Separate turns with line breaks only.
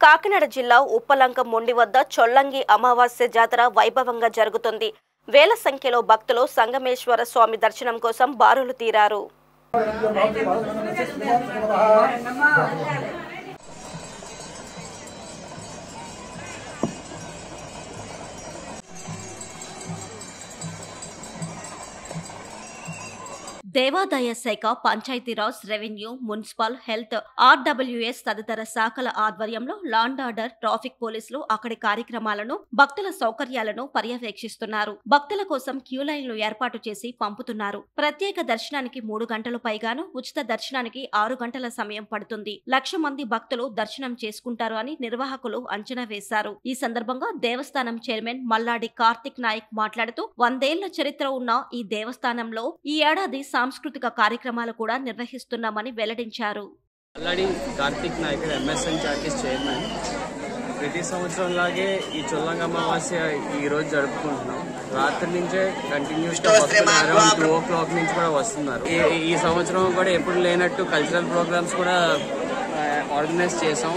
కాకినాడ జిల్లా ఉప్పలంక మొండి వద్ద చొల్లంగి అమావాస్య జాతర వైభవంగా జరుగుతుంది. వేల సంఖ్యలో భక్తులు సంగమేశ్వర స్వామి దర్శనం కోసం బారులు తీరారు. దేవాదాయ శాఖ, Panchayati Raj, revenue, municipal, health, RWS తదితర శాఖల ఆధ్వర్యంలో లాండ్ ఆర్డర్, ట్రాఫిక్ పోలీసులు అక్కడి కార్యక్రమాలను, భక్తుల సౌకర్యాలను పర్యవేక్షిస్తున్నారు. భక్తుల కోసం క్యూ లైన్లు ఏర్పాటు చేసి పంపుతున్నారు. ప్రత్యేక దర్శనానికి 3 గంటలు పైగాను, ఉచిత దర్శనానికి 6 గంటల సమయం పడుతుంది. 1,00,000 మంది భక్తులు దర్శనం చేసుకుంటారు అని నిర్వాహకులు అంచనా వేశారు. ఈ సందర్భంగా దేవస్థానం చైర్మన్ మల్లాడి కార్తిక్ నాయక్ మాట్లాడుతూ 100 ఏళ్ల చరిత్ర ఉన్న ఈ దేవస్థానంలో ఈ ఏడాది సాంస్కృతిక కార్యక్రమాలు కూడా నిర్వహిస్తున్నామని వెల్లడించారు.
Malladi Karthik Nayak MSN charities chairman. ప్రతి సంవత్సరం లాగే ఈ చొల్లంగి అమావాస్య ఈ రోజు జరుపుకుంటున్నాం. రాత్రి నుంచే కంటిన్యూస్ గా అరౌండ్ 2 o'clock నుంచి కూడా వస్తున్నారు. ఈ సంవత్సరం కూడా ఎప్పుడు లేనట్టు కల్చరల్ ప్రోగ్రామ్స్ కూడా ఆర్గనైజ్ చేసాం.